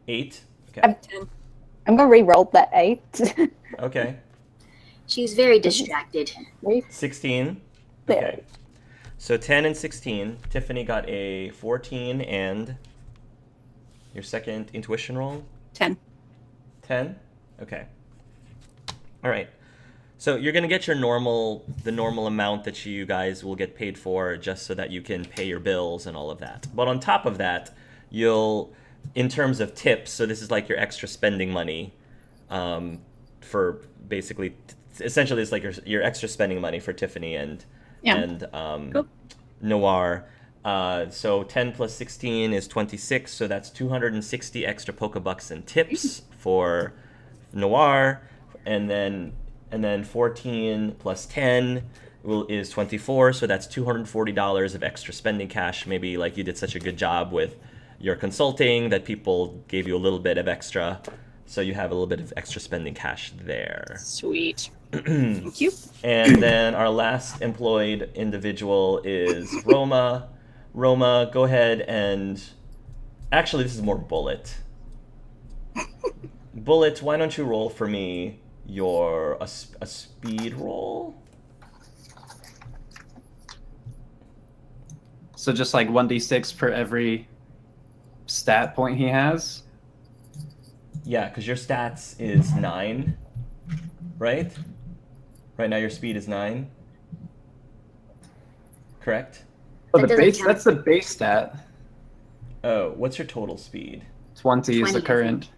8. Okay. I'm, I'm gonna re-roll that 8. Okay. She's very distracted. 16. There. Okay. So 10 and 16. Tiffany got a 14 and your second intuition roll? 10. 10? Okay. All right. So you're gonna get the normal amount that you guys will get paid for, just so that you can pay your bills and all of that. But on top of that, you'll, in terms of tips, so this is like your extra spending money, for basically, essentially, it's like your extra spending money for Tiffany and Yeah. and Cool. Noir. So 10 plus 16 is 26, so that's 260 extra Pokebucks in tips for Noir, and then 14 plus 10 is 24, so that's $240 of extra spending cash. Maybe like you did such a good job with your consulting that people gave you a little bit of extra, so you have a little bit of extra spending cash there. Sweet. Thank you. And then our last employed individual is Roma. Roma, go ahead and... Actually, this is more Bullet. Bullet, why don't you roll for me a speed roll? So just like 1d6 for every stat point he has? Yeah, because your stats is 9, right? Right now your speed is 9. Correct? Oh, That the doesn't base, count. that's the base stat. Oh, what's your total speed? 20 is the 20. current.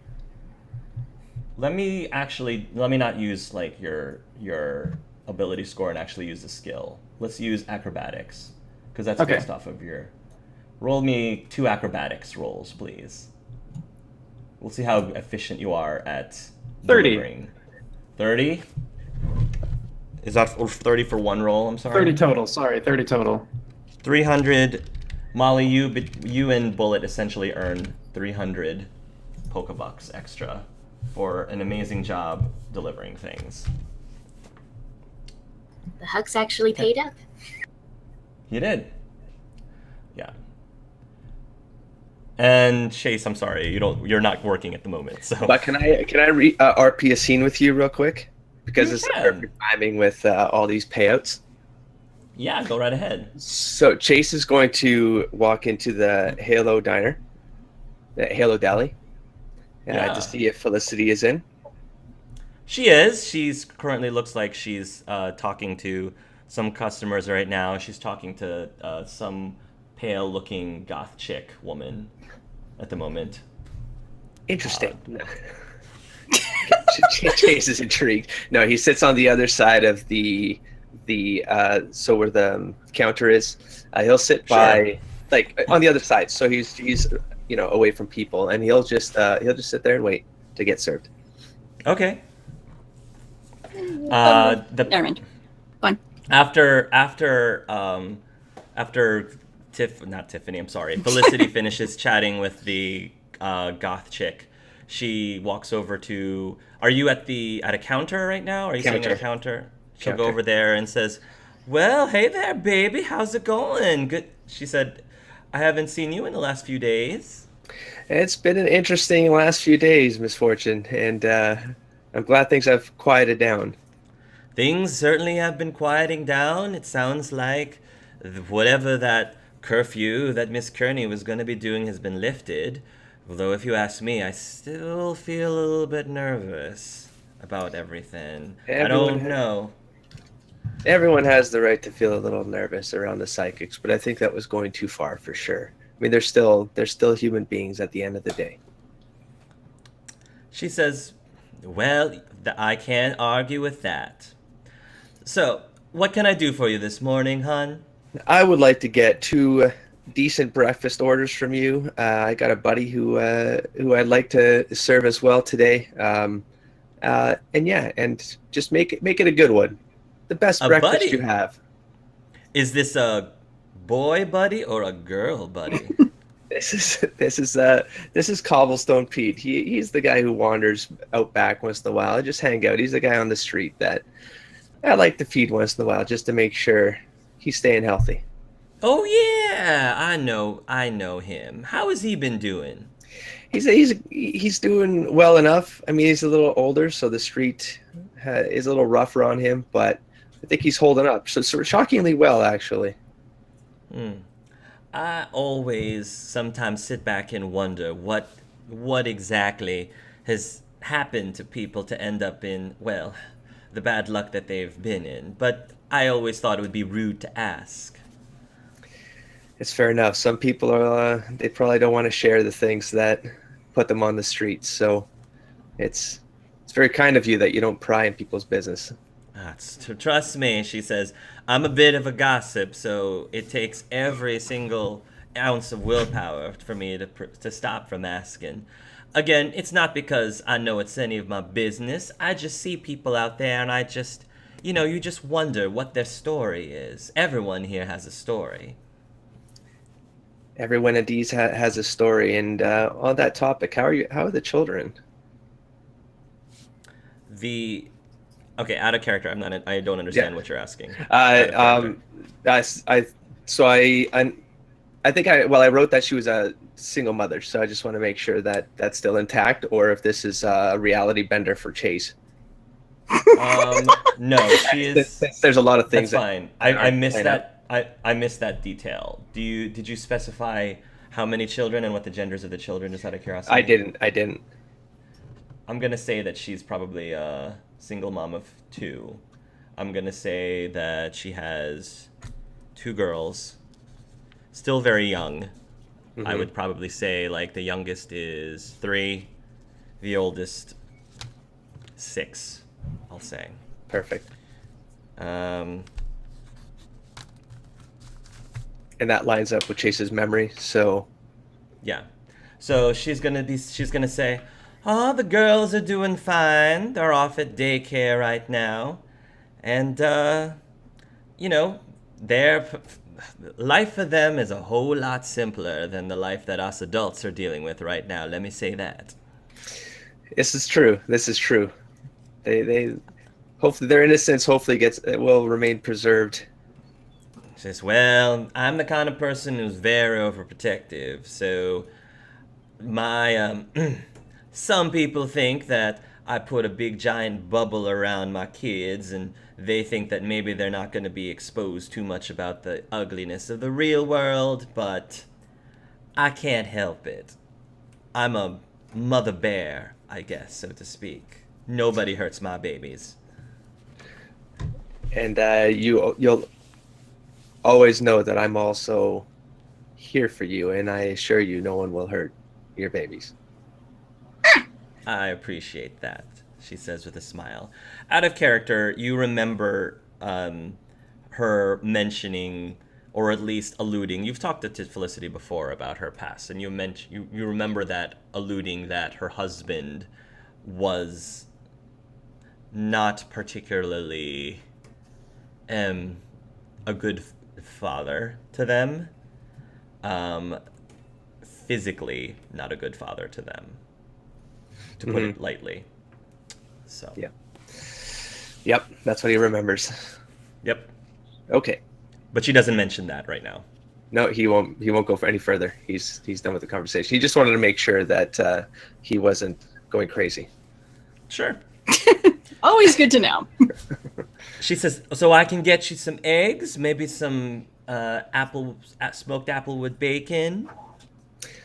Let me not use like your ability score and actually use the skill. Let's use acrobatics, because that's Okay. based off of your... Roll me 2 acrobatics rolls, please. We'll see how efficient you are at 30. delivering. 30? Is that 30 for one roll? I'm sorry. 30 total, sorry, 30 total. 300. Molly, you and Bullet essentially earn 300 Pokebucks extra for an amazing job delivering things. The Huck's actually paid up. You did. Yeah. And Chase, I'm sorry, you're not working at the moment. So But can I RP a scene with you real quick? Because You it's can. perfect timing with all these payouts. yeah, go right ahead. So Chase is going to walk into the Halo Diner, the Halo Deli, Yeah. to see if Felicity is in. She is. She's currently looks like she's talking to some customers right now. She's talking to some pale-looking goth chick woman at the moment. Interesting. Chase is intrigued. No, he sits on the other side of the so where the counter is. He'll sit by like on the other side, so he's away from people, and he'll just sit there and wait to get served. Okay. Never mind. Fine. After not Tiffany, I'm sorry, Felicity finishes chatting with the goth chick, she walks over to... Are you at a counter right now? Are you sitting at a counter? She'll go over there and says, "Well, hey there, baby. How's it going?" Good. She said, "I haven't seen you in the last few days." It's been an interesting last few days, Miss Fortune, and I'm glad things have quieted down. Things certainly have been quieting down. It sounds like whatever that curfew that Miss Kearney was going to be doing has been lifted. Although, if you ask me, I still feel a little bit nervous about everything. I don't know. Everyone has the right to feel a little nervous around the psychics, but I think that was going too far for sure. I mean, they're still human beings at the end of the day. She says, "Well, I can't argue with that. So, what can I do for you this morning, hon?" I would like to get 2 decent breakfast orders from you. I got a buddy who I'd like to serve as well today. And just make it a good one. The best A breakfast buddy? you have. Is this a boy buddy or a girl buddy? This is Cobblestone Pete. He's the guy who wanders out back once in a while. I just hang out. He's the guy on the street that I like to feed once in a while just to make sure he's staying healthy. Oh yeah, I know him. How has he been doing? He's doing well enough. I mean, he's a little older, so the street is a little rougher on him, but I think he's holding up. So shockingly well, actually. Hmm. I always sometimes sit back and wonder what exactly has happened to people to end up in, well, the bad luck that they've been in. But I always thought it would be rude to ask. It's fair enough. Some people are they probably don't want to share the things that put them on the streets. So it's very kind of you that you don't pry in people's business. Trust me, she says, I'm a bit of a gossip, so it takes every single ounce of willpower for me to stop from asking. Again, it's not because I know it's any of my business. I just see people out there and you just wonder what their story is. Everyone here has a story. Everyone at D's has a story, and on that topic, how are the children? The Okay, out of character. I don't understand what you're asking. Out of character. I think I wrote that she was a single mother, so I just want to make sure that that's still intact, or if this is a reality bender for Chase. No, she is. There's a lot of things. That's fine. I missed that. I missed that detail. Did you specify how many children and what the genders of the children, just out of curiosity? I didn't. I'm gonna say that she's probably a single mom of 2. I'm gonna say that she has 2 girls, still very young. Mm-hmm. I would probably say like the youngest is 3, the oldest 6. I'll say. Perfect. Um, And that lines up with Chase's memory. So Yeah. So she's gonna say, "Oh, the girls are doing fine. They're off at daycare right now, and their life for them is a whole lot simpler than the life that us adults are dealing with right now. Let me say that." this is true. They hopefully their innocence will remain preserved. She says, "Well, I'm the kind of person who's very overprotective, so my some people think that I put a big giant bubble around my kids, and they think that maybe they're not going to be exposed too much about the ugliness of the real world, but I can't help it. I'm a mother bear, I guess, so to speak. Nobody hurts my babies." And you'll always know that I'm also here for you, and I assure you no one will hurt your babies. "I appreciate that," she says with a smile. Out of character, you remember her mentioning, or at least alluding. You've talked to Felicity before about her past, and you remember that alluding that her husband was not particularly a good father to them. Physically, not a good father to them, to put it lightly. So. Yeah. Yep, that's what he remembers. Yep. Okay. But she doesn't mention that right now. No, he won't go for any further. He's done with the conversation. He just wanted to make sure that he wasn't going crazy. Sure. Always good to know. She says, "So I can get you some eggs, maybe some smoked apple with bacon,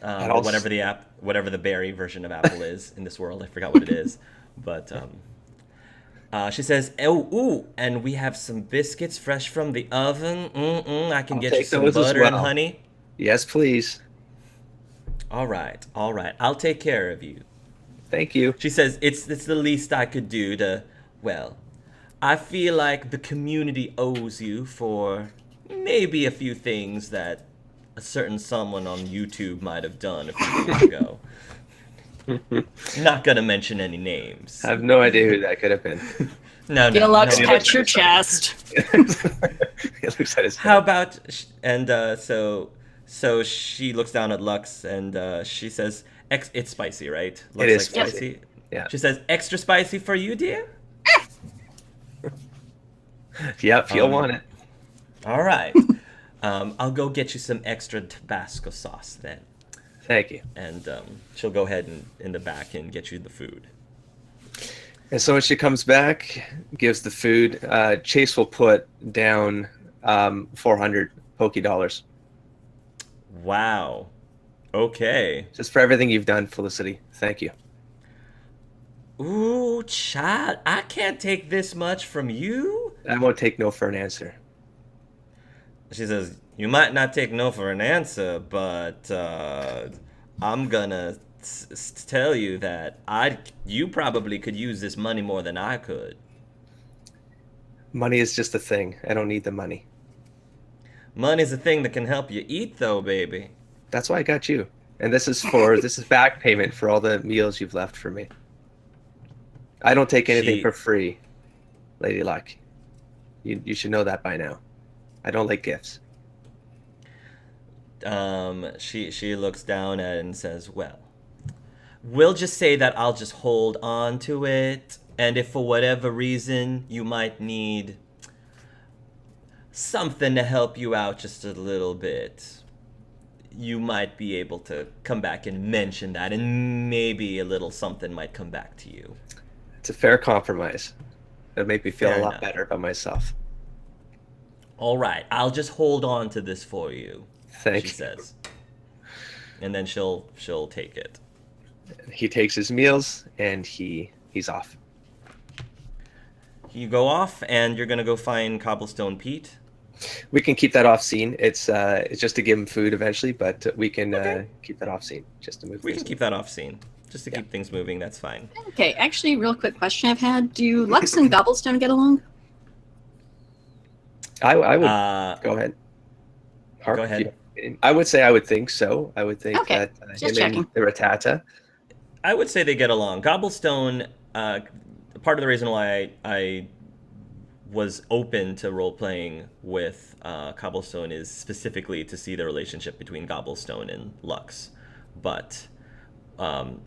or whatever the berry version of apple is in this world. I forgot what it is, but she says, "Oh, and we have some biscuits fresh from the oven. I can get you some butter and honey." Yes, please. All right. I'll take care of you. Thank you. She says, it's the least I could do to, well, I feel like the community owes you for maybe a few things that a certain someone on YouTube might have done a few years ago. Not gonna mention any names. I have no idea who that could have been. No. Felix, touch your chest. He looks at his How about, and so she looks down at Lux and she says, it's spicy, right? Lux It is like spicy. Yeah. She says, "Extra spicy for you, dear?" Yep, you'll want it. All right. I'll go get you some extra Tabasco sauce then. Thank you. And she'll go ahead and in the back and get you the food. And so when she comes back, gives the food, Chase will put down 400 Poké dollars. Wow. Okay. Just for everything you've done, Felicity. Thank you. Ooh, child, I can't take this much from you. I won't take no for an answer. She says, you might not take no for an answer, but I'm gonna tell you that you probably could use this money more than I could. Money is just a thing. I don't need the money. Money's a thing that can help you eat, though, baby. That's why I got you. And this is back payment for all the meals you've left for me. I don't take anything for free, Lady Luck. You should know that by now. I don't like gifts. She looks down at it and says, well, we'll just say that I'll just hold on to it, and if for whatever reason you might need something to help you out just a little bit, you might be able to come back and mention that, and maybe a little something might come back to you. It's a fair compromise. It'll make me feel Fair a lot enough. better about myself. All right, I'll just hold on to this for you, Thank she you. says. And then she'll take it. He takes his meals and he's off. You go off, and you're gonna go find Cobblestone Pete. We can keep that off scene. It's just to give him food eventually, but we can keep that off scene just to move. We things can keep that off scene, just to keep things moving. That's fine. Okay, actually, real quick question I've had. Do Lux and Gobblestone get along? I would go ahead. Harp, Go ahead. I would say I would think so. I would think Okay, that just him and the Rattata. I would say they get along. Gobblestone, part of the reason why I was open to role-playing with Cobblestone is specifically to see the relationship between Gobblestone and Lux. But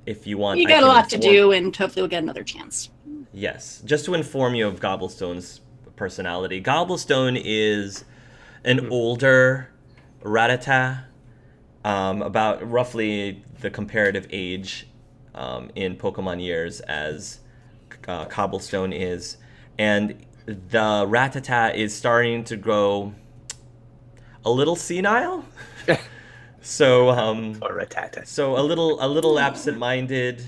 if you want... You I got a can lot to inform- do, and hopefully we'll get another chance. Yes, just to inform you of Gobblestone's personality. Gobblestone is an older Rattata, about roughly the comparative age in Pokemon years as Cobblestone is, and the Rattata is starting to grow a little senile. So Or Rattata. so a little absent-minded.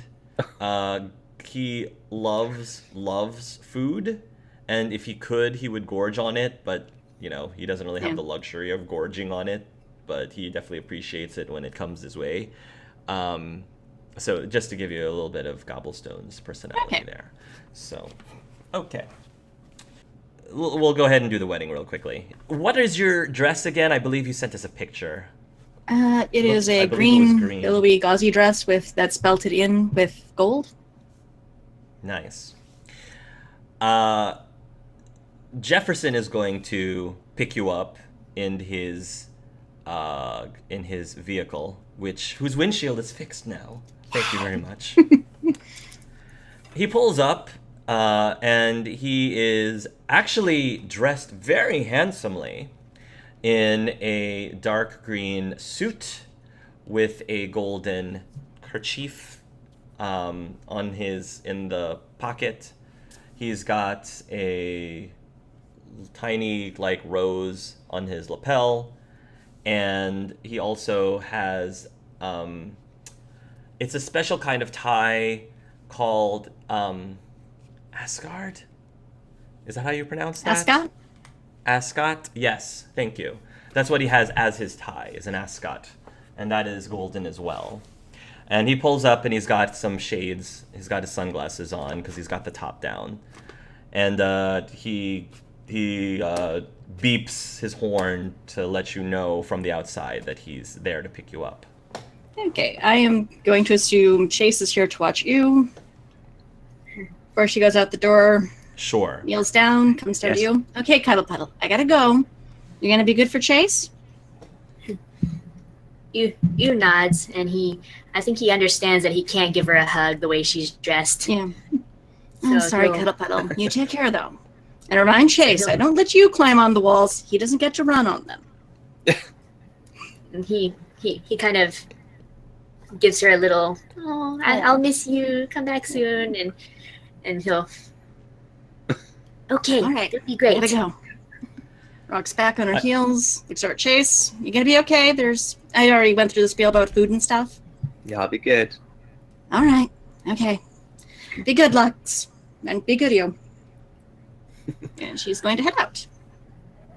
He loves food, and if he could, he would gorge on it, but you know, he doesn't really have the luxury of gorging on it, but he definitely appreciates it when it comes his way. So just to give you a little bit of Gobblestone's personality there. So, okay. We'll go ahead and do the wedding real quickly. What is your dress again? I believe you sent us a picture. It is I a believe it was green, green. billowy, gauzy dress that's belted in with gold. Nice. Jefferson is going to pick you up in his vehicle, whose windshield is fixed now. Thank you very much. He pulls up, and he is actually dressed very handsomely in a dark green suit with a golden kerchief in the pocket. He's got a tiny rose on his lapel, and he also has it's a special kind of tie called Asgard. Is that how you pronounce that? Ascot? Ascot? Yes, thank you. That's what he has as his tie, is an ascot. And that is golden as well. And he pulls up and he's got some shades. He's got his sunglasses on because he's got the top down. And he beeps his horn to let you know from the outside that he's there to pick you up. Okay, I am going to assume Chase is here to watch you. Before she goes out the door, Sure. kneels down, comes down to Yes. you. Okay, Cuddle Puddle, I gotta go. You gonna be good for Chase? You nods, and I think he understands that he can't give her a hug the way she's dressed. Yeah. I'm So sorry, he'll- Cuddle Puddle. You take care, though. And remind Chase, I don't let you climb on the walls. He doesn't get to run on them. And he kind of gives her a little, oh, I'll miss you. Come back soon, and he'll. Okay, All right, it'll be great. gotta go. Rock's back on her heels. Looks at Chase. You gonna be okay? I already went through the spiel about food and stuff. Yeah, I'll be good. All right. Okay. Be good, Lux. And be good, you. And she's going to head out.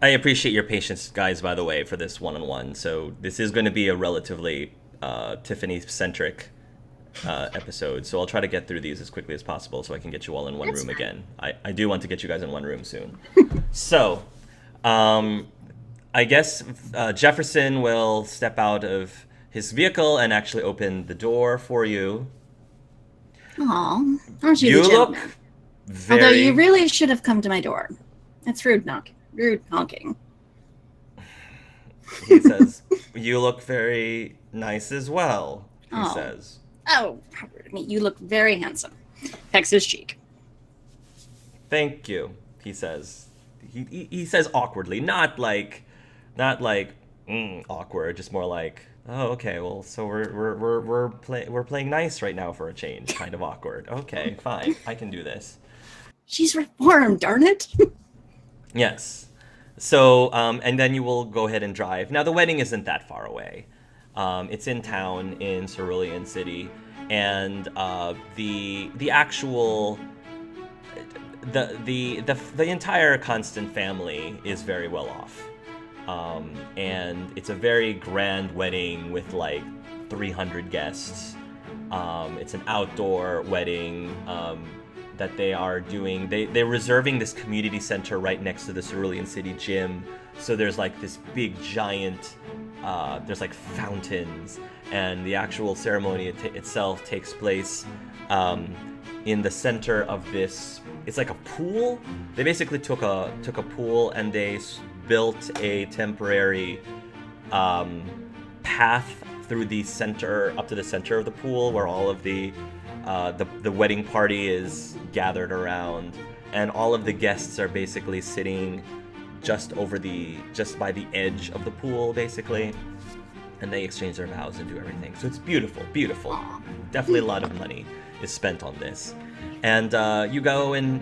I appreciate your patience, guys, by the way, for this one-on-one. So this is going to be a relatively Tiffany-centric episode. So I'll try to get through these as quickly as possible so I can get you all in one room again. I do want to get you guys in one room soon. So I guess Jefferson will step out of his vehicle and actually open the door for you. Aw, aren't you You the look gentleman? very... Although you really should have come to my door. It's rude honking. He says, you look very nice as well, he Oh. says. Oh, how rude of me. You look very handsome. Pecks his cheek. Thank you, he says. He says awkwardly, not like awkward, just more like, oh, okay, well, so we're playing nice right now for a change, kind of awkward. Okay, fine, I can do this. She's reformed, darn it. Yes. So, and then you will go ahead and drive. Now, the wedding isn't that far away. It's in town in Cerulean City, and the actual the entire Constant family is very well off. And it's a very grand wedding with like 300 guests. It's an outdoor wedding that they are doing. They're reserving this community center right next to the Cerulean City gym. So there's like this big giant, there's like fountains, and the actual ceremony itself takes place in the center of this. It's like a pool. They basically took a pool and they built a temporary path through the center, up to the center of the pool, where all of the wedding party is gathered around, and all of the guests are basically sitting just by the edge of the pool, basically, and they exchange their vows and do everything. So it's beautiful. Definitely a lot of money is spent on this. And you go and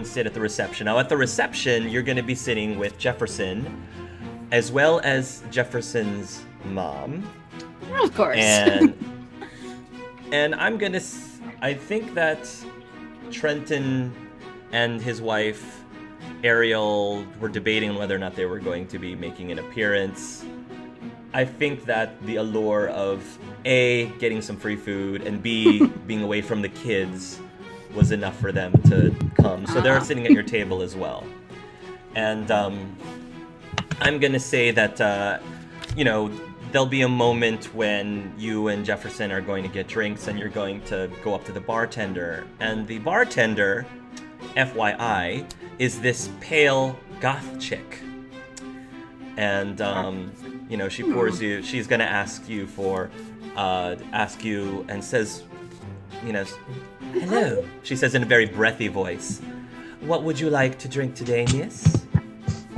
sit at the reception. Now at the reception, you're going to be sitting with Jefferson, as well as Jefferson's mom. Of course. And I think that Trenton and his wife Ariel were debating whether or not they were going to be making an appearance. I think that the allure of A, getting some free food, and B, being away from the kids was enough for them to come. So they're sitting at your table as well. And I'm going to say that, there'll be a moment when you and Jefferson are going to get drinks and you're going to go up to the bartender. And the bartender, FYI, is this pale goth chick. And, she pours you, she's going to ask you and says, hello. She says in a very breathy voice, what would you like to drink today, miss?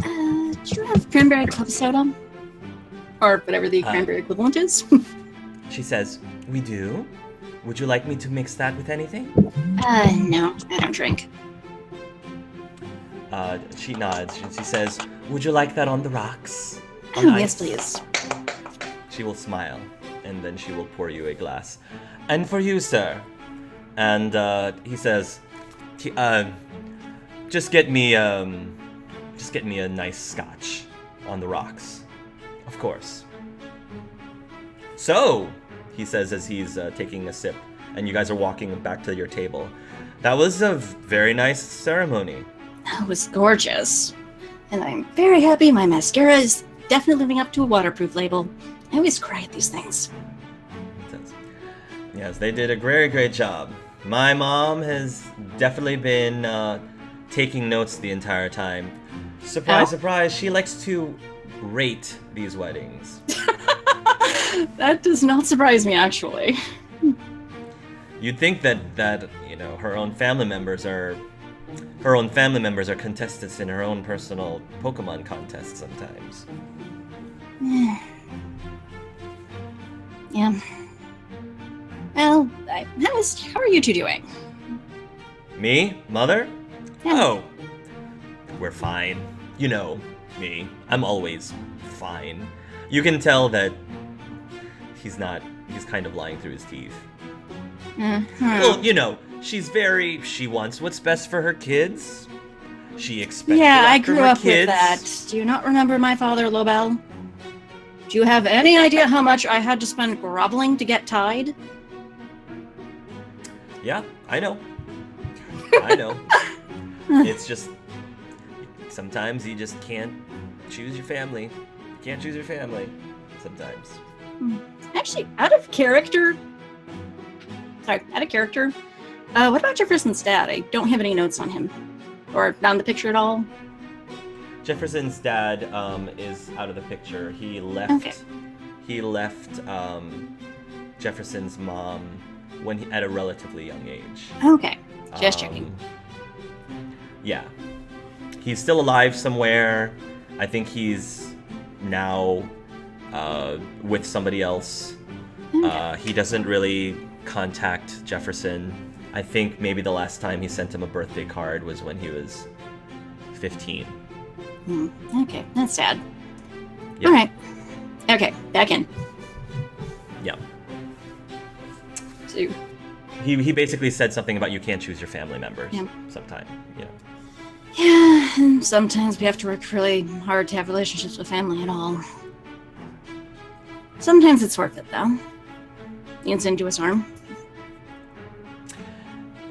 Do you have cranberry club soda? Or whatever the cranberry equivalent is. She says, we do. Would you like me to mix that with anything? No, I don't drink. She nods. She says, would you like that on the rocks? On Oh, ice?" yes, please. She will smile, and then she will pour you a glass. And for you, sir. And he says, just get me a nice scotch on the rocks. Of course. So, he says as he's taking a sip, and you guys are walking back to your table. That was a very nice ceremony. That was gorgeous. And I'm very happy my mascara is definitely living up to a waterproof label. I always cry at these things. He says, yes, they did a very great job. My mom has definitely been taking notes the entire time. Surprise, surprise, she likes to rate these weddings. That does not surprise me, actually. You'd think that her own family members are her own family members are contestants in her own personal Pokemon contest sometimes. Yeah. Well, how are you two doing? Me? Mother? Yeah. Oh. We're fine. You know me. I'm always fine. You can tell that he's kind of lying through his teeth. Well, you know, she wants what's best for her kids. She expects Yeah, it I after grew her up kids. with that. Do you not remember my father, Lobel? Do you have any idea how much I had to spend groveling to get tied? Yeah, I know. I know. It's just sometimes you just can't choose your family. You can't choose your family sometimes. Actually, out of character. What about Jefferson's dad? I don't have any notes on him. Or not in the picture at all. Jefferson's dad is out of the picture. He left. Okay. He left Jefferson's mom at a relatively young age. Okay, just checking. Yeah, he's still alive somewhere. I think he's now with somebody else. Okay. He doesn't really contact Jefferson. I think maybe the last time he sent him a birthday card was when he was 15. Okay, that's sad. Yeah. All right. Okay, back in. Yeah. So, He basically said something about you can't choose your family members sometime. Yeah. yeah, and sometimes we have to work really hard to have relationships with family at all. Sometimes it's worth it, though. The instant to his arm.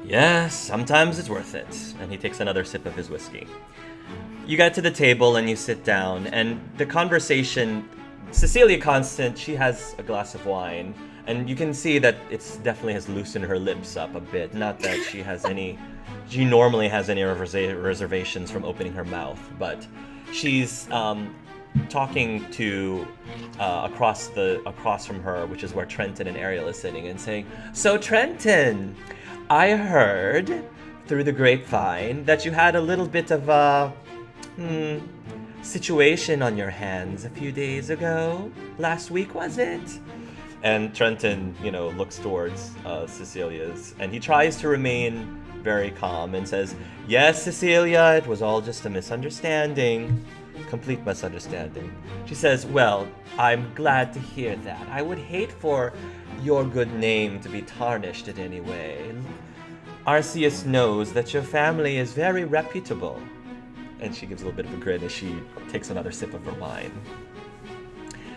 Yes, sometimes it's worth it. And he takes another sip of his whiskey. You get to the table and you sit down, and the conversation, Cecilia Constant, she has a glass of wine, and you can see that it's definitely has loosened her lips up a bit. Not that she normally has any reservations from opening her mouth, but she's talking to across from her, which is where Trenton and Ariel is sitting, and saying, "So Trenton, I heard through the grapevine that you had a little bit of a situation on your hands a few days ago. Last week, was it?" And Trenton, looks towards Cecilia's, and he tries to remain very calm and says, "Yes, Cecilia, it was all just a misunderstanding. Complete misunderstanding." She says, "Well, I'm glad to hear that. I would hate for your good name to be tarnished in any way. Arceus knows that your family is very reputable." And she gives a little bit of a grin as she takes another sip of her wine.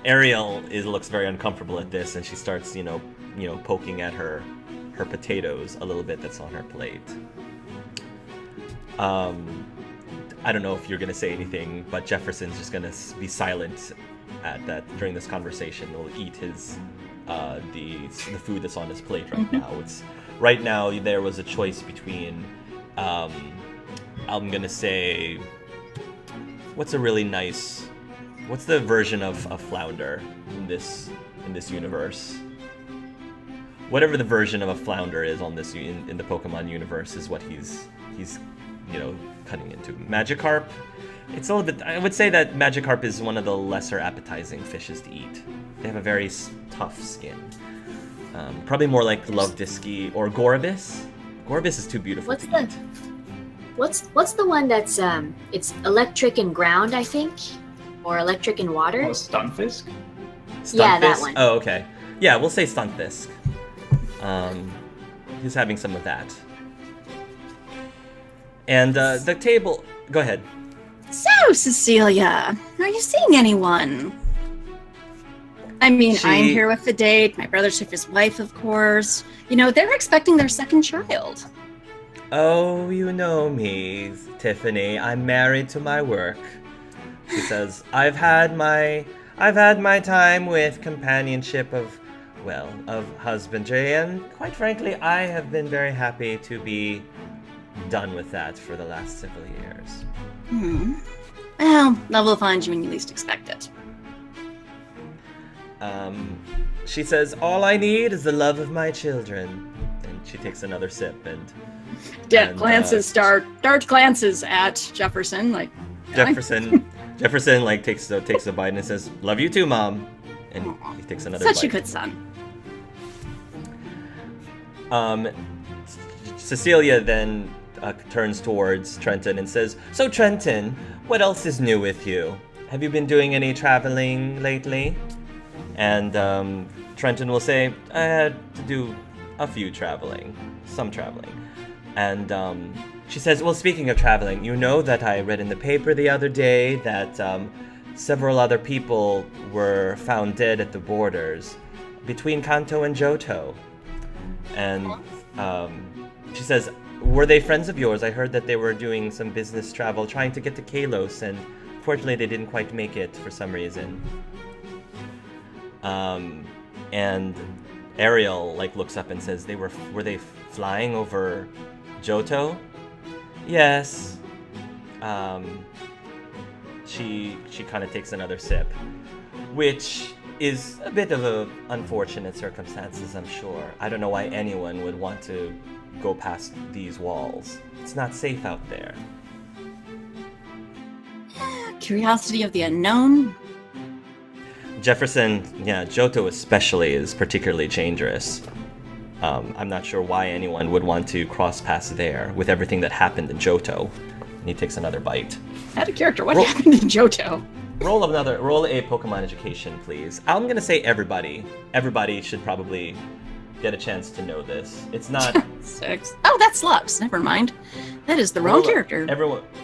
Ariel looks very uncomfortable at this, and she starts, poking at her potatoes a little bit that's on her plate. I don't know if you're gonna say anything, but Jefferson's just gonna be silent at that during this conversation. He'll eat his the food that's on his plate right now. Right now there was a choice between I'm gonna say, what's the version of a flounder in this universe? Whatever the version of a flounder is on this in the Pokemon universe is what he's cutting into. Magikarp. It's a little bit. I would say that Magikarp is one of the lesser appetizing fishes to eat. They have a very tough skin. Probably more like Lovedisky or Gorbis. Gorbis is too beautiful to eat. What's the one that's it's electric and ground, I think, or electric and water? Oh, Stunfisk? Yeah, that one. Oh, okay. Yeah, we'll say Stunfisk. He's having some of that. And the table. Go ahead. So, Cecilia, are you seeing anyone? I mean, I'm here with the date. My brother's with his wife, of course. They're expecting their second child. Oh, you know me, Tiffany. I'm married to my work. She says, I've had my time with companionship of husbandry, and quite frankly, I have been very happy to be done with that for the last several years. Well, love will find you when you least expect it. She says, all I need is the love of my children. And she takes another sip and Glances, dart glances at Jefferson, like Jefferson like takes a bite and says, "Love you too, Mom," and he takes another bite. such a good son. Cecilia then turns towards Trenton and says, "So Trenton, what else is new with you? Have you been doing any traveling lately?" And Trenton will say, "I had to do some traveling." And she says, "Well, speaking of traveling, you know that I read in the paper the other day that several other people were found dead at the borders between Kanto and Johto." And she says, "Were they friends of yours? I heard that they were doing some business travel, trying to get to Kalos, and fortunately they didn't quite make it for some reason." And Ariel like looks up and says, "Were they flying over Johto?" "Yes." She kind of takes another sip, which is a bit of a unfortunate circumstances, I'm sure. I don't know why anyone would want to go past these walls. It's not safe out there. Curiosity of the unknown. Jefferson, yeah, Johto especially is particularly dangerous. I'm not sure why anyone would want to cross past there with everything that happened in Johto. And he takes another bite. Out of character, what happened in Johto? Roll a Pokemon education, please. I'm gonna say everybody. Everybody should probably get a chance to know this. It's not 6. Oh, that's Lux. Never mind. That is the wrong character.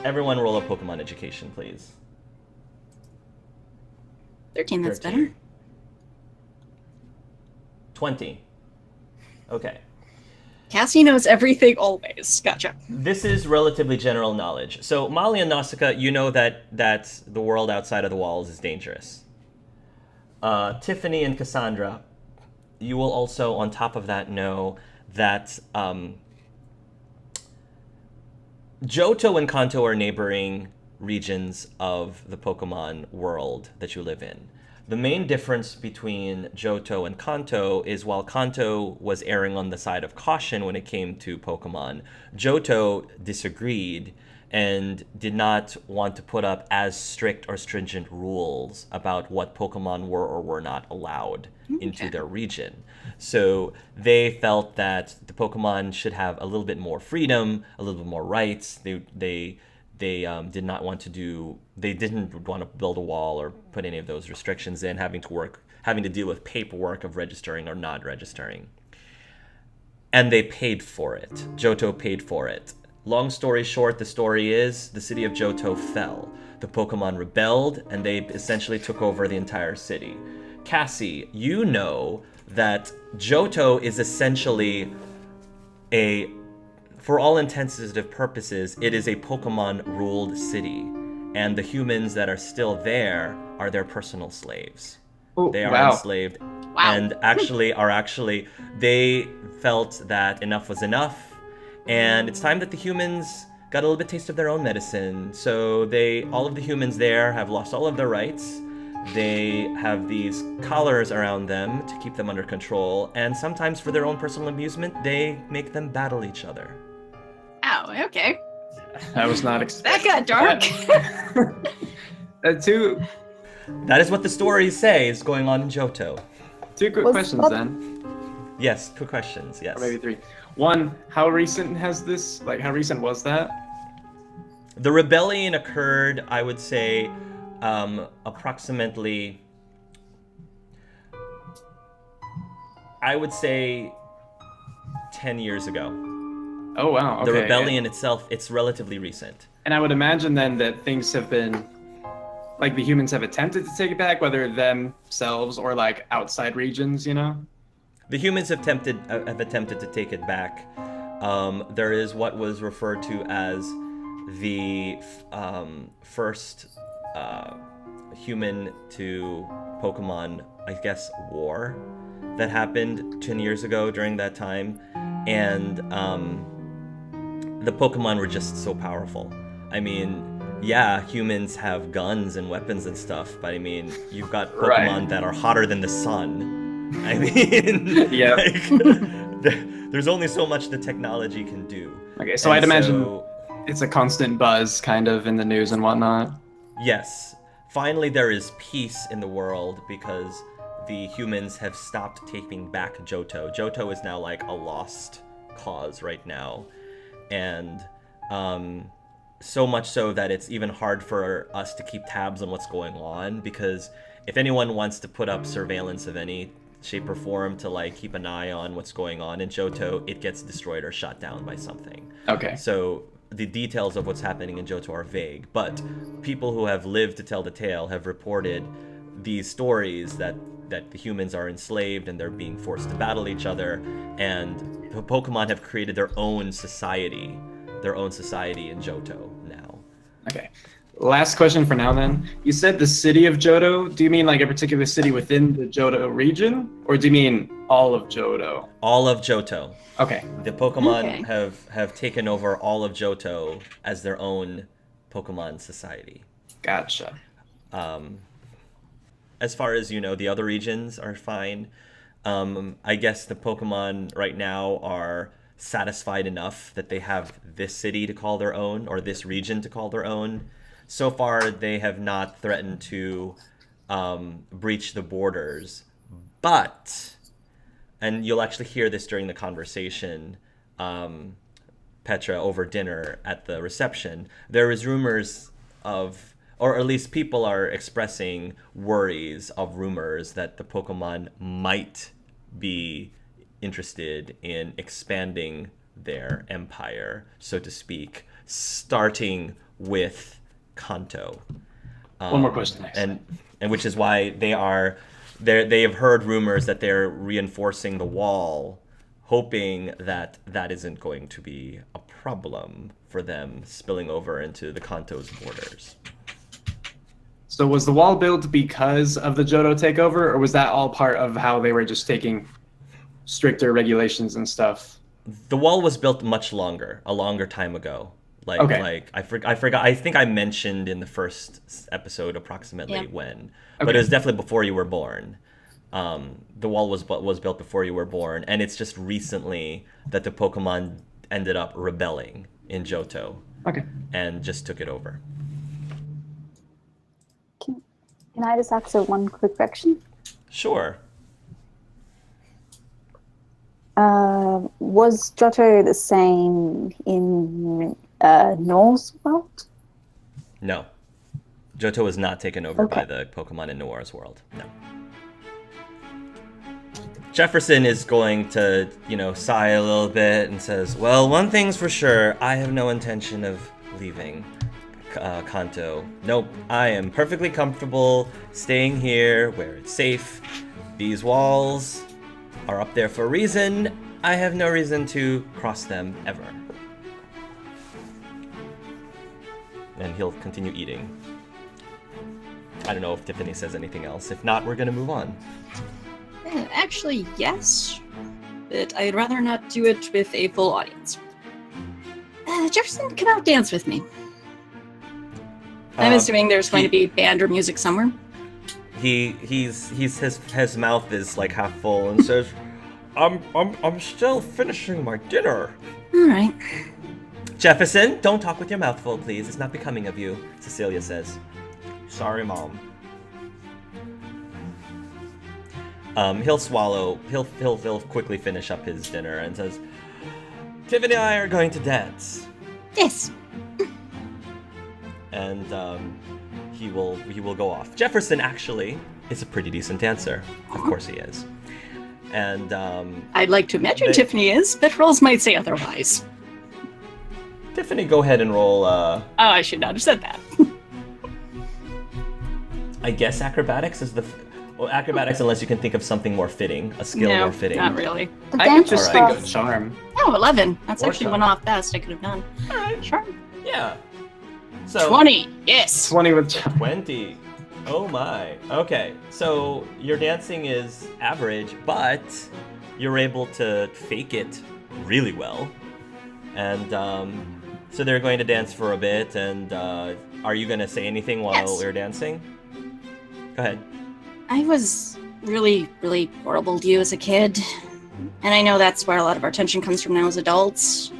Everyone roll a Pokemon education, please. 13, that's 13. better. 20. Okay. Cassie knows everything always. Gotcha. This is relatively general knowledge. So, Molly and Nausicaa, you know that the world outside of the walls is dangerous. Tiffany and Cassandra, you will also, on top of that, know that Johto and Kanto are neighboring regions of the Pokemon world that you live in. The main difference between Johto and Kanto is while Kanto was erring on the side of caution when it came to Pokemon, Johto disagreed and did not want to put up as strict or stringent rules about what Pokemon were or were not allowed into their region. So they felt that the Pokemon should have a little bit more freedom, a little bit more rights. They didn't want to build a wall or put any of those restrictions in, having to deal with paperwork of registering or not registering. And they paid for it. Johto paid for it. Long story short, the story is the city of Johto fell. The Pokemon rebelled, and they essentially took over the entire city. Cassie, you know that Johto is essentially for all intents and purposes, it is a Pokemon-ruled city, and the humans that are still there are their personal slaves. Oh, they are wow. enslaved, and they felt that enough was enough, and it's time that the humans got a little bit taste of their own medicine. So all of the humans there have lost all of their rights. They have these collars around them to keep them under control, and sometimes for their own personal amusement, they make them battle each other. Oh, okay. I was not expecting That got dark. That is what the stories say is going on in Johto. Two quick questions then. Yes, quick questions, yes. Or maybe 3. One, how recent how recent was that? The rebellion occurred, I would say, approximately, 10 years ago. Oh, wow. Okay. The rebellion itself, it's relatively recent. And I would imagine then that things have been, like the humans have attempted to take it back, whether themselves or like outside regions, you know? The humans have attempted to take it back. There is what was referred to as the first human to Pokemon, I guess, war that happened 10 years ago during that time. And the Pokemon were just so powerful. I mean, yeah, humans have guns and weapons and stuff, but I mean, you've got Pokemon that are hotter than the sun. I mean, yeah. there's only so much the technology can do. Okay, so And I'd imagine it's a constant buzz kind of in the news and whatnot. Yes. Finally, there is peace in the world because the humans have stopped taking back Johto. Johto is now like a lost cause right now. And so much so that it's even hard for us to keep tabs on what's going on, because if anyone wants to put up surveillance of any shape or form to like keep an eye on what's going on in Johto, it gets destroyed or shut down by something. Okay. So the details of what's happening in Johto are vague, but people who have lived to tell the tale have reported these stories that the humans are enslaved and they're being forced to battle each other, and Pokemon have created their own society in Johto now. Okay. Last question for now then. You said the city of Johto. Do you mean like a particular city within the Johto region? Or do you mean all of Johto? All of Johto. Okay. The Pokemon have taken over all of Johto as their own Pokemon society. Gotcha. As far as you know, the other regions are fine. I guess the Pokemon right now are satisfied enough that they have this city to call their own, or this region to call their own. So far, they have not threatened to breach the borders. But, and you'll actually hear this during the conversation, Petra, over dinner at the reception, there is rumors of, or at least people are expressing worries of rumors that the Pokemon might be interested in expanding their empire, so to speak, starting with Kanto. One more question. And which is why they have heard rumors that they're reinforcing the wall, hoping that that isn't going to be a problem for them spilling over into the Kanto's borders. So was the wall built because of the Johto takeover, or was that all part of how they were just taking stricter regulations and stuff? The wall was built a longer time ago. I forgot. I think I mentioned in the first episode approximately when, but it was definitely before you were born. The wall was built before you were born, and it's just recently that the Pokemon ended up rebelling in Johto. Okay. And just took it over. Can I just ask one quick question? Sure. Was Johto the same in Norse world? No. Johto was not taken over by the Pokemon in Noir's world. No. Jefferson is going to, sigh a little bit and says, well, one thing's for sure. I have no intention of leaving Kanto. Nope. I am perfectly comfortable staying here where it's safe. These walls are up there for a reason. I have no reason to cross them ever. And he'll continue eating. I don't know if Tiffany says anything else. If not, we're gonna move on. Actually, yes. But I'd rather not do it with a full audience. Jefferson, come out dance with me. I'm assuming there's going to be band or music somewhere. His mouth is like half full and says, I'm still finishing my dinner. All right. Jefferson, don't talk with your mouth full, please. It's not becoming of you, Cecilia says. Sorry, Mom. He'll swallow. He'll quickly finish up his dinner and says, Tiffany and I are going to dance. Yes. And he will go off. Jefferson actually is a pretty decent dancer. Of course he is. And I'd like to imagine Tiffany is, but rolls might say otherwise. Tiffany, go ahead and roll. Oh, I should not have said that. I guess acrobatics is acrobatics, unless you can think of something more fitting, a skill more fitting. Not really. I could just think of charm. Oh, 11. That's Or actually charm. one off best I could have done. All right. Charm. Yeah. So 20. Yes. 20 with charm. 20. Oh my. Okay. So your dancing is average, but you're able to fake it really well. And so they're going to dance for a bit. And are you going to say anything while we're dancing? Go ahead. I was really, really horrible to you as a kid. And I know that's where a lot of our attention comes from now as adults.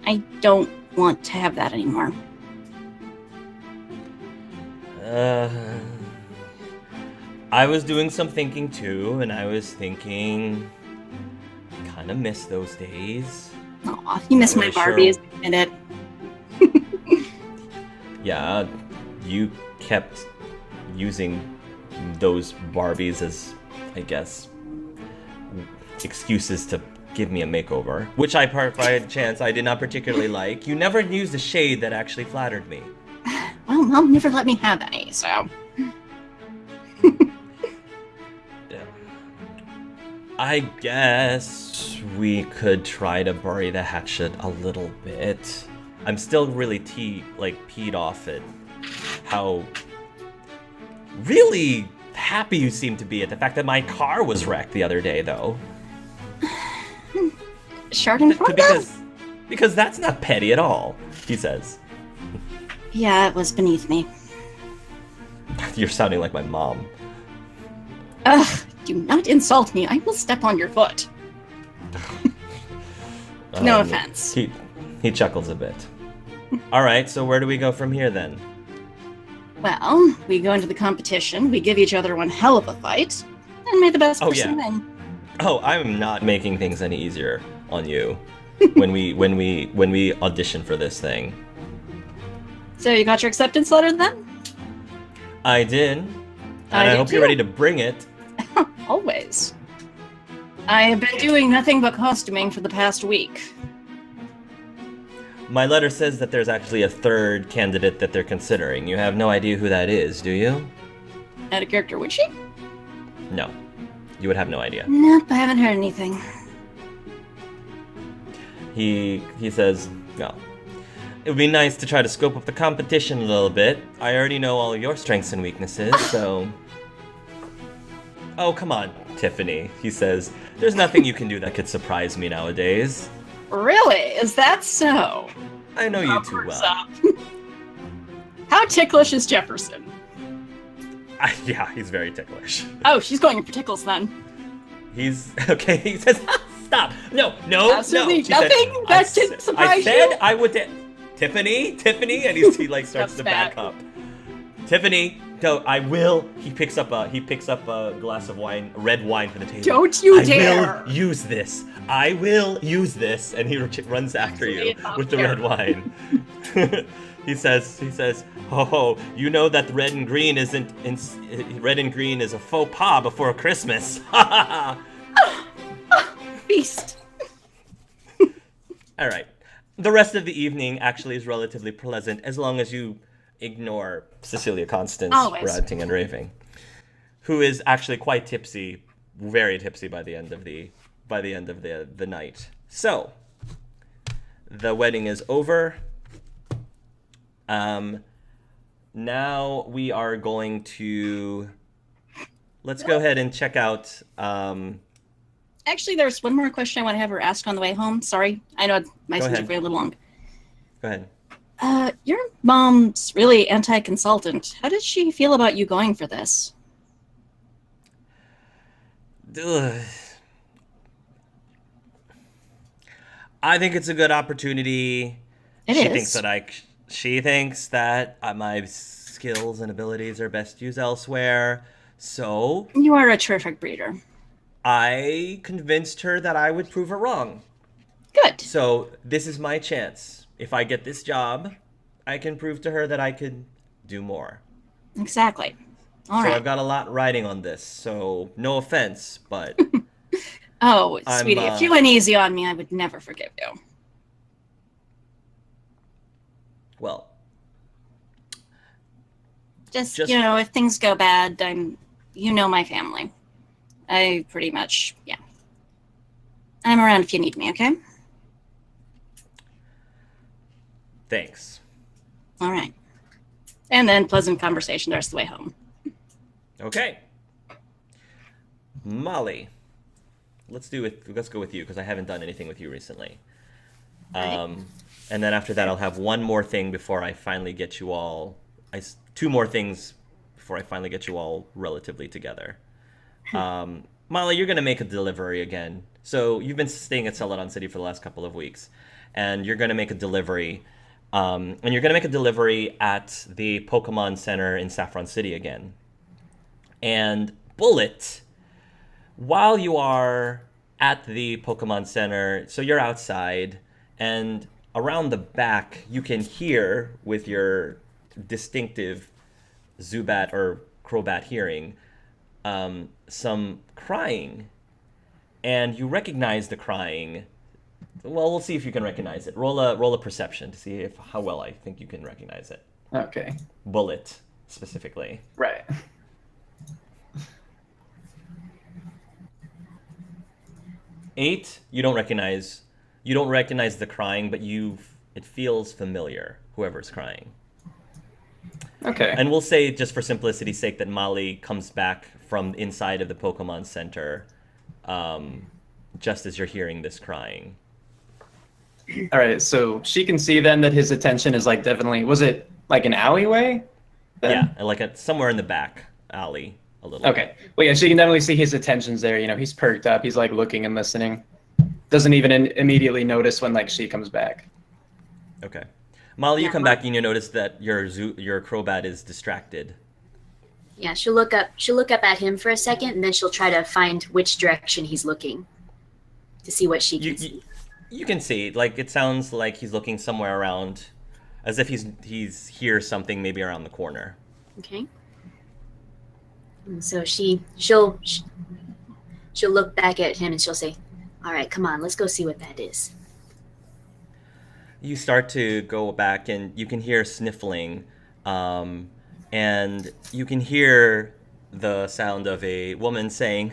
I don't want to have that anymore. I was doing some thinking too, and I was thinking, kind of miss those days. Aw, you miss my Not really Barbies, sure. admit it. Yeah, you kept using those Barbies as, I guess, excuses to give me a makeover, which by chance, I did not particularly like. You never used a shade that actually flattered me. Well, Mom never let me have any, so... I guess we could try to bury the hatchet a little bit. I'm still really peed off at how really happy you seem to be at the fact that my car was wrecked the other day, though. Because that's not petty at all, he says. Yeah, it was beneath me. You're sounding like my mom. Ugh, do not insult me. I will step on your foot. No offense. He chuckles a bit. All right, so where do we go from here then? Well, we go into the competition, we give each other one hell of a fight, and may the best person win. Oh, I'm not making things any easier on you when we audition for this thing. So you got your acceptance letter then? I did. And I did hope you're too. ready to bring it. Always. I have been doing nothing but costuming for the past week. My letter says that there's actually a third candidate that they're considering. You have no idea who that is, do you? Out of character, would she? No. You would have no idea. Nope, I haven't heard anything. He says, no. It would be nice to try to scope up the competition a little bit. I already know all of your strengths and weaknesses, so... Oh, come on, Tiffany, he says. There's nothing you can do that could surprise me nowadays. Really? Is that so? I know you too What's well. up? How ticklish is Jefferson? Yeah, he's very ticklish. Oh, she's going in for tickles then. He's... Okay, he says, stop. No. Absolutely She said, nothing that could surprise I said you? I would... Tiffany, and he like starts to back bad. up. Tiffany, no, I will. He picks up a glass of wine, red wine from the table. Don't you I dare! will use this. I will use this, and he runs after you with the red wine. He says, oh, you know that red and green is a faux pas before Christmas. Beast. All right. The rest of the evening actually is relatively pleasant as long as you ignore Cecilia Constance Always. ranting and raving, who is actually quite tipsy, very tipsy by the end of the night. So, the wedding is over. Now we are going to let's go ahead and check out Actually, there's one more question I want to have her ask on the way home. Sorry, I know my Go speech is ahead. very little long. Go ahead. Your mom's really anti-consultant. How did she feel about you going for this? Ugh. I think it's a good opportunity. It is. She thinks that my skills and abilities are best used elsewhere. So You are a terrific breeder. I convinced her that I would prove her wrong. Good. So this is my chance. If I get this job, I can prove to her that I could do more. Exactly. All So right. I've got a lot riding on this. So no offense, but Oh, I'm, sweetie, if you went easy on me, I would never forgive you. well, Just Just- if things go bad, you know my family. I pretty much, yeah. I'm around if you need me, okay? thanks. All right. And then pleasant conversation the rest of the way home. Okay. Molly, let's go with you because I haven't done anything with you recently. Right. And then after that, I'll have one more thing before I finally get you all. Two more things before I finally get you all relatively together. Molly, you're gonna make a delivery again. So you've been staying at Celadon City for the last couple of weeks, and you're gonna make a delivery. And you're gonna make a delivery at the Pokemon Center in Saffron City again. And Bullet, while you are at the Pokemon Center, so you're outside, and around the back, you can hear with your distinctive Zubat or Crobat hearing some crying, and you recognize the crying. Well, we'll see if you can recognize it. Roll a perception to see how well I think you can recognize it. Okay. Bullet specifically. Right. 8. You don't recognize the crying, but it feels familiar. Whoever's crying. Okay. And we'll say, just for simplicity's sake, that Molly comes back from inside of the Pokemon Center, just as you're hearing this crying. All right, so she can see then that his attention is like definitely. Was it like an alleyway? Then? Yeah, like somewhere in the back alley, a little. Okay. Well, yeah, she can definitely see his attention's there. You know, he's perked up. He's like looking and listening. Doesn't even immediately notice when like she comes back. Okay. Molly, you Yeah, come back and you notice that your Crobat is distracted. Yeah, she'll look up at him for a second, and then she'll try to find which direction he's looking to see what she can see. You can see, like, it sounds like he's looking somewhere around, as if he's hears something maybe around the corner. Okay. And so she'll look back at him and she'll say, "All right, come on, let's go see what that is." You start to go back and you can hear sniffling, and you can hear the sound of a woman saying,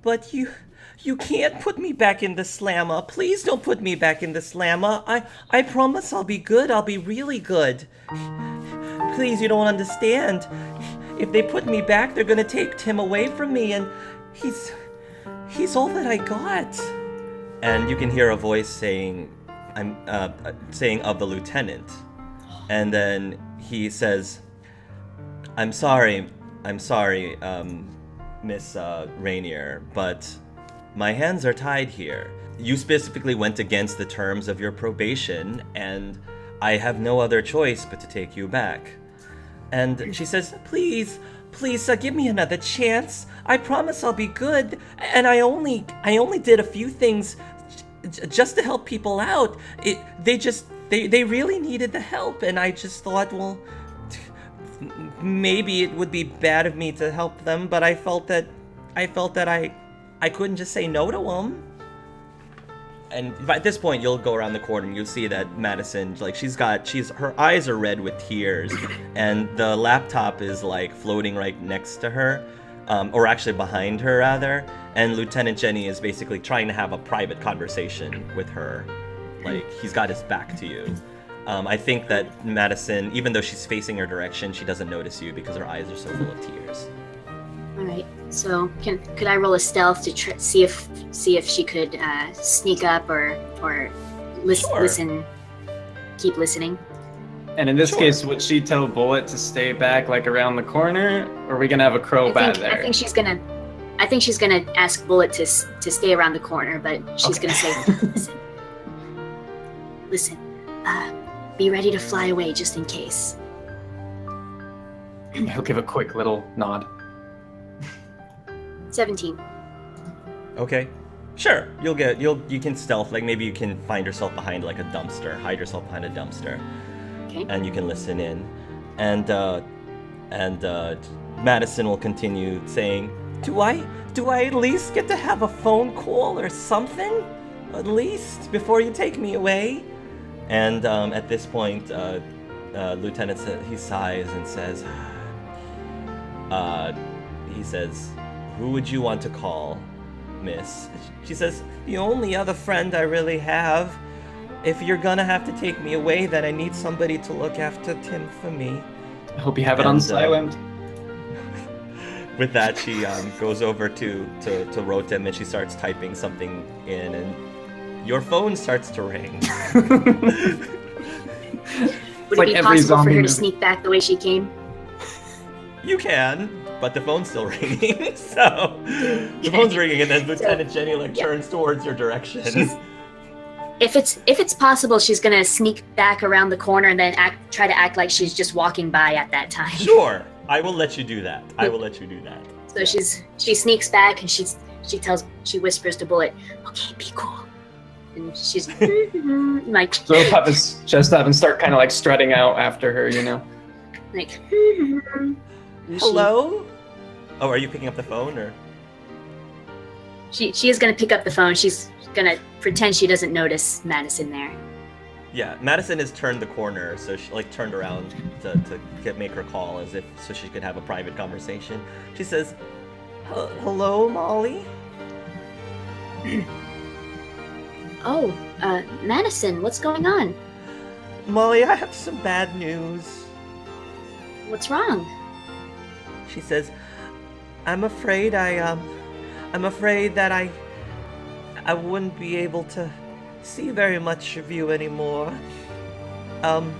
"But you can't put me back in the slammer. Please don't put me back in the slammer. I promise I'll be good. I'll be really good. Please, you don't understand. If they put me back, they're gonna take Tim away from me, and he's all that I got." And you can hear a voice saying, saying of the lieutenant. And then he says, I'm sorry, Miss Rainier, but my hands are tied here. You specifically went against the terms of your probation, and I have no other choice but to take you back. And she says, please, give me another chance. I promise I'll be good. And I only did a few things just to help people out. They really needed the help, and I just thought, well, maybe it would be bad of me to help them, but I felt that I couldn't just say no to them. And at this point, you'll go around the corner and you'll see that Madison, like, her eyes are red with tears, and the laptop is like floating right next to her, or actually behind her rather. And Lieutenant Jenny is basically trying to have a private conversation with her. Like, he's got his back to you. I think that Madison, even though she's facing her direction, she doesn't notice you because her eyes are so full of tears. All right. So could I roll a stealth to see if she could sneak up or listen, keep listening? And in this Sure. case, would she tell Bullet to stay back, like around the corner, or are we gonna have a Crobat there? I think she's gonna ask Bullet to stay around the corner, but she's gonna say, listen, be ready to fly away just in case. He'll give a quick little nod. 17. Okay. Sure. You can stealth, like maybe you can find yourself behind like a dumpster, hide yourself behind a dumpster. Okay. And you can listen in. And Madison will continue saying, Do I at least get to have a phone call or something? At least before you take me away? And at this point, Lieutenant he sighs and says, who would you want to call, miss? She says, the only other friend I really have. If you're gonna have to take me away, then I need somebody to look after Tim for me. I hope you have it on silent. With that, she goes over to Rotem and she starts typing something in, and your phone starts to ring. Would it be possible for her to sneak back the way she came? You can, but the phone's still ringing. So the phone's ringing, and then Lieutenant Jenny turns towards your direction. If it's possible, she's gonna sneak back around the corner and then try to act like she's just walking by at that time. Sure, I will let you do that. So she sneaks back and she whispers to Bullet, "Okay, be cool." And she's like, So he'll pop his chest up and start kind of like strutting out after her, like, hello? Oh, are you picking up the phone or? She is gonna pick up the phone. She's gonna pretend she doesn't notice Madison there. Yeah, Madison has turned the corner, so she turned around to make her call as if so she could have a private conversation. She says, "Hello, Molly." Oh, Madison, what's going on? Molly, I have some bad news. What's wrong? She says, I'm afraid that I wouldn't be able to see very much of you anymore. I'm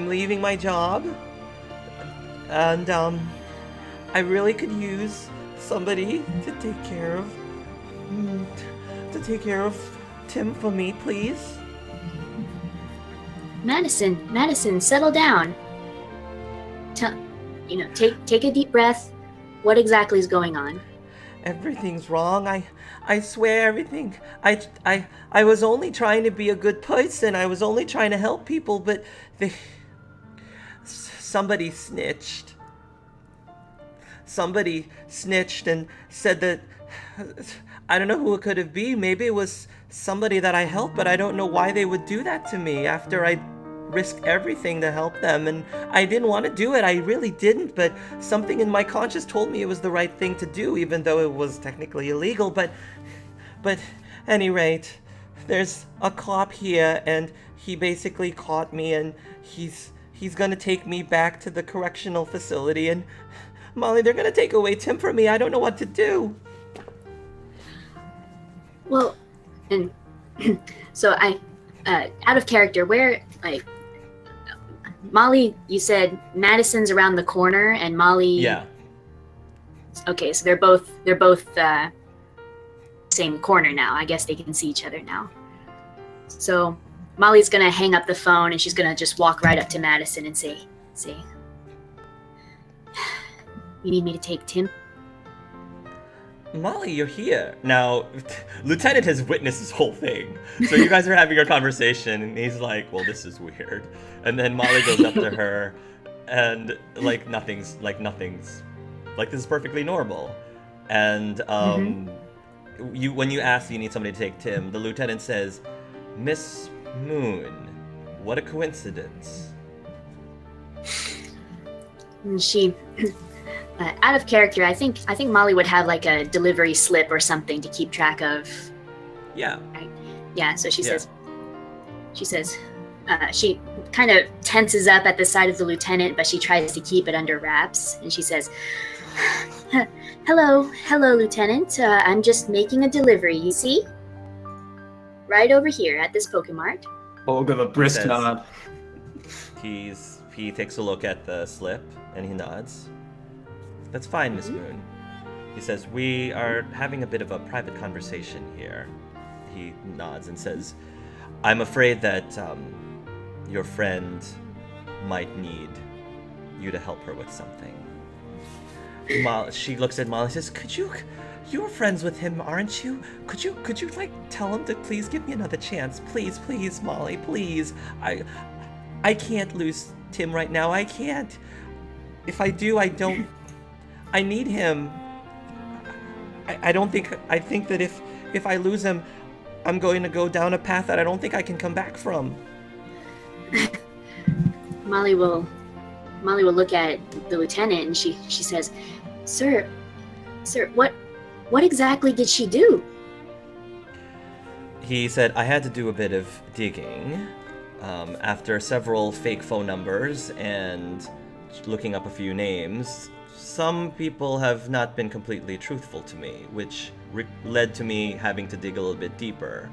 leaving my job, and I really could use somebody to take care of Tim for me, please. Madison, settle down. Take a deep breath. What exactly is going on? Everything's wrong. I swear everything. I was only trying to be a good person. I was only trying to help people, but somebody snitched. Somebody snitched and said that I don't know who it could have been. Maybe it was somebody that I helped, but I don't know why they would do that to me after I risked everything to help them. And I didn't want to do it. I really didn't, but something in my conscience told me it was the right thing to do, even though it was technically illegal. But any rate, there's a cop here, and he basically caught me, and he's gonna take me back to the correctional facility. And Molly, they're gonna take away Tim from me. I don't know what to do. Well, and so out of character, Molly, you said Madison's around the corner, and Molly. Yeah. Okay, so they're both same corner now. I guess they can see each other now. So Molly's gonna hang up the phone, and she's gonna just walk right up to Madison and say, "You need me to take Tim?" Molly, you're here. Now, Lieutenant has witnessed this whole thing. So you guys are having your conversation, and he's like, well, this is weird. And then Molly goes up to her, and nothing's this is perfectly normal. And when you ask you need somebody to take Tim, the lieutenant says, Miss Moon, what a coincidence. And she, out of character, I think Molly would have like a delivery slip or something to keep track of. Yeah. Right? Yeah. So she says, she kind of tenses up at the side of the lieutenant, but she tries to keep it under wraps. And she says, hello, Lieutenant. I'm just making a delivery. You see, right over here at this Pokemart. I'll give a brisk nod. He takes a look at the slip and he nods. That's fine, Miss Moon. He says, we are having a bit of a private conversation here. He nods and says, I'm afraid that your friend might need you to help her with something. She looks at Molly and says, you're friends with him, aren't you? Could you tell him to please give me another chance? Please, Molly, please. I can't lose Tim right now. I can't. If I do, I need him. I think that if I lose him, I'm going to go down a path that I don't think I can come back from. Molly will look at the lieutenant and she says, Sir, what exactly did she do? He said, I had to do a bit of digging. After several fake phone numbers and looking up a few names, some people have not been completely truthful to me, which led to me having to dig a little bit deeper.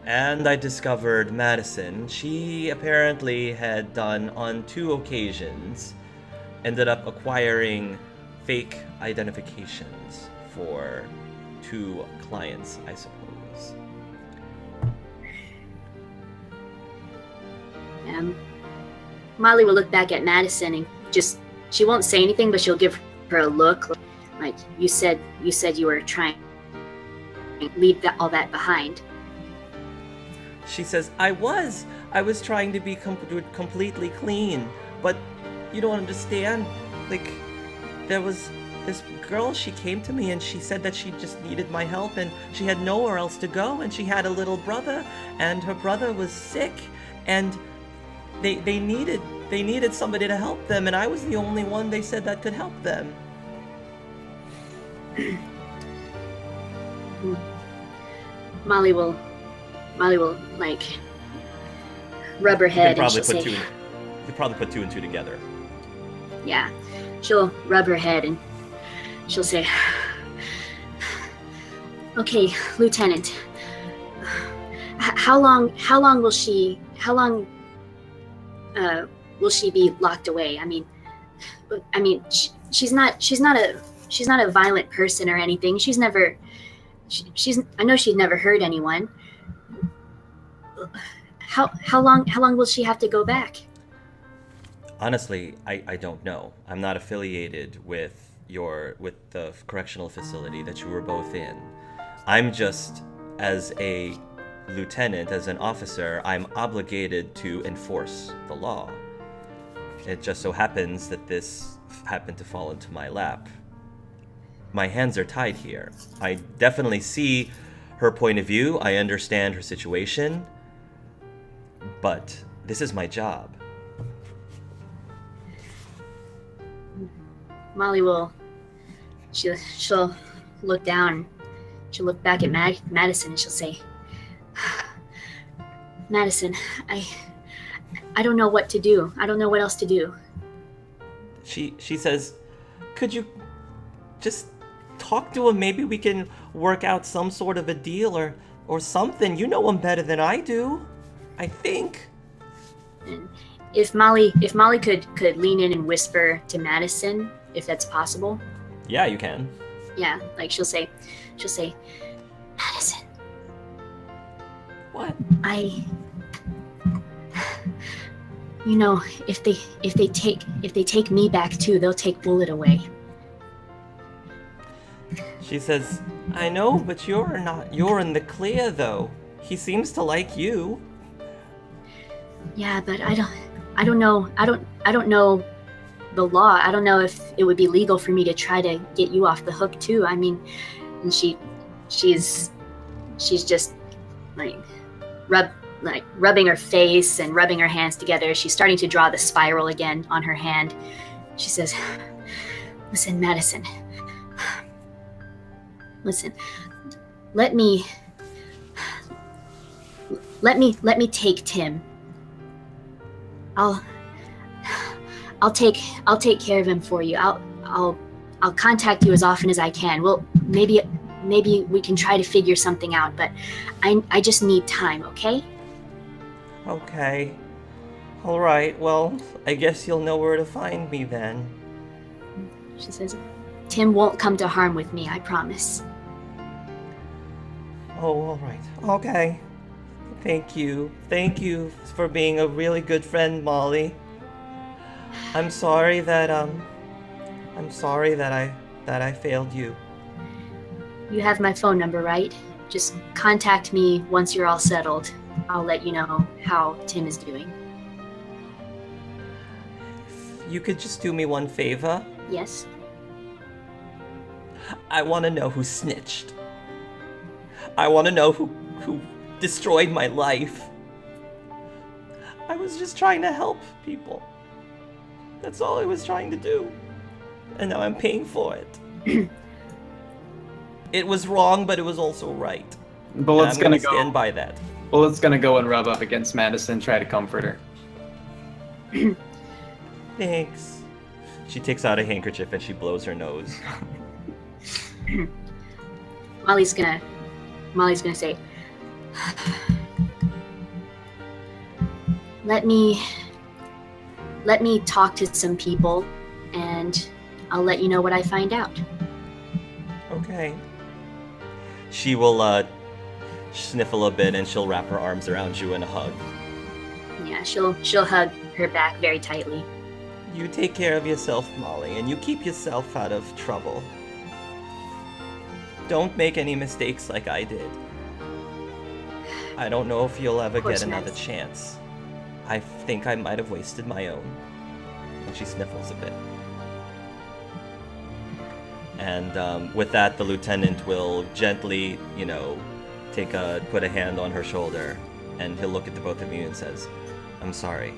And I discovered Madison. She apparently had done on 2 occasions, ended up acquiring fake identifications for 2 clients, I suppose. Molly will look back at Madison and she won't say anything, but she'll give her a look like you said you were trying to leave all that behind. She says, I was trying to be completely clean, but you don't understand. Like, there was this girl, she came to me and she said that she just needed my help and she had nowhere else to go, and she had a little brother and her brother was sick and they needed somebody to help them, and I was the only one they said that could help them. Molly will like rub her head and she'll say, You could probably put 2 and 2 together. yeah, she'll rub her head and she'll say, okay, Lieutenant, how long will she be locked away? I mean, she's not a violent person or anything. I know she'd never hurt anyone. How long will she have to go back? Honestly, I don't know. I'm not affiliated with the correctional facility that you were both in. I'm just, as a lieutenant, as an officer, I'm obligated to enforce the law. It just so happens that this happened to fall into my lap. My hands are tied here. I definitely see her point of view. I understand her situation. But this is my job. Molly will. She'll look down. She'll look back at Madison and she'll say, Madison, I don't know what to do. I don't know what else to do. She says, could you just talk to him? Maybe we can work out some sort of a deal or something. You know him better than I do, I think. And if Molly could lean in and whisper to Madison, if that's possible. Yeah, you can. Yeah, like she'll say, Madison. What? You know, if they take me back too, they'll take Bullet away. She says, I know, but you're in the clear though. He seems to like you. Yeah, but I don't know the law. I don't know if it would be legal for me to try to get you off the hook too. I mean, and she's just rubbing her face and rubbing her hands together. She's starting to draw the spiral again on her hand. She says, listen, Madison, listen, let me take Tim. I'll take care of him for you. I'll contact you as often as I can. Well, maybe we can try to figure something out, but I just need time, okay? Okay. All right. Well, I guess you'll know where to find me then. She says, Tim won't come to harm with me, I promise. Oh, all right. Okay. Thank you. Thank you for being a really good friend, Molly. I'm sorry that I failed you. You have my phone number, right? Just contact me once you're all settled. I'll let you know how Tim is doing. If you could just do me one favor. Yes? I want to know who snitched. I want to know who destroyed my life. I was just trying to help people. That's all I was trying to do. And now I'm paying for it. It was wrong, but it was also right. Bullet's and I'm gonna gonna stand go. by that. Bullet's gonna go and rub up against Madison, try to comfort her. Thanks. She takes out a handkerchief and she blows her nose. Molly's gonna say, let me talk to some people and I'll let you know what I find out. Okay. She will sniffle a bit and she'll wrap her arms around you in a hug. Yeah, she'll hug her back very tightly. You take care of yourself, Molly, and you keep yourself out of trouble. Don't make any mistakes like I did. I don't know if you'll ever get another Max. chance. I think I might have wasted my own. And she sniffles a bit. And with that, the lieutenant will gently, put a hand on her shoulder, and he'll look at the both of you and says, "I'm sorry.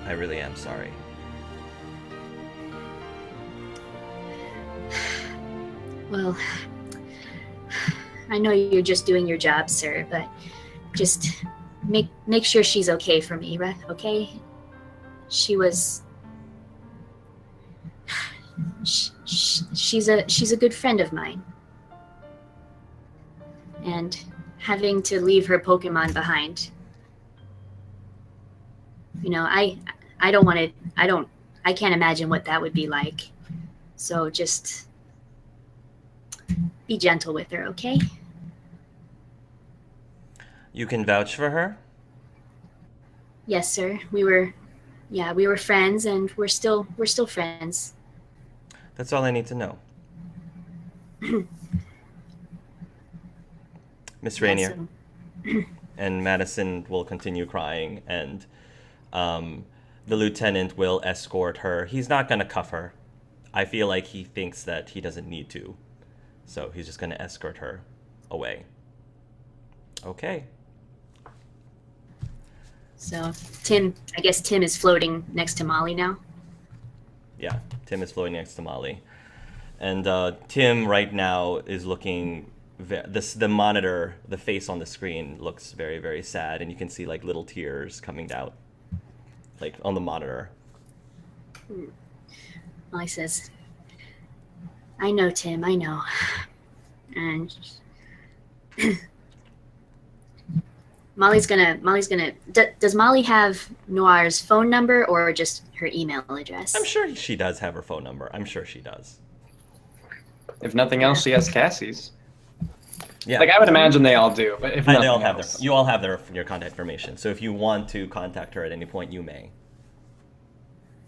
I really am sorry." Well, I know you're just doing your job, sir, but just make sure she's okay for me, right? Okay? She's a good friend of mine. And having to leave her Pokemon behind. I can't imagine what that would be like. So just be gentle with her, okay? You can vouch for her? Yes, sir. We were friends, and we're still friends. That's all I need to know. Miss Rainier. And Madison will continue crying, and the lieutenant will escort her. He's not going to cuff her. I feel like he thinks that he doesn't need to. So he's just going to escort her away. Okay. So I guess Tim is floating next to Molly now. Yeah, Tim is floating next to Molly. And Tim right now is looking, the monitor, the face on the screen looks very, very sad. And you can see like little tears coming out, like on the monitor. Molly says, "I know, Tim, I know." And Molly's gonna does Molly have Noir's phone number or just her email address? I'm sure she does have her phone number. I'm sure she does. If nothing else, she has Cassie's. Yeah. Like, I would imagine they all do, but if And nothing they all have else. you all have your contact information. So if you want to contact her at any point, you may.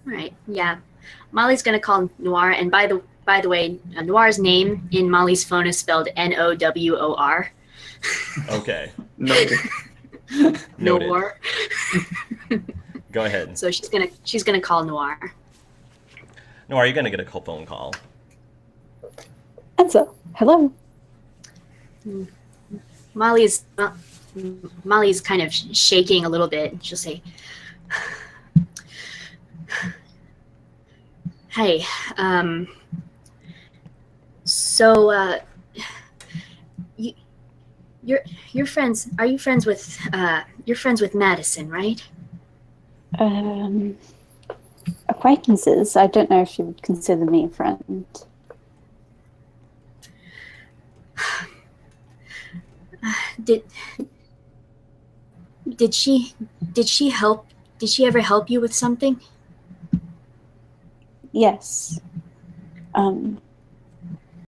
Right. Yeah. Molly's gonna call Noir, and by the way, Noir's name in Molly's phone is spelled Nowor. Okay. No. Noted. Noir. Go ahead. So she's gonna call Noir. No, are you gonna get a phone call? Answer. Hello. Molly's kind of shaking a little bit. She'll say, "Hey, so you're friends? Are you friends with you're friends with Madison, right?" Acquaintances. I don't know if she would consider me a friend. Did she ever help you with something? Yes.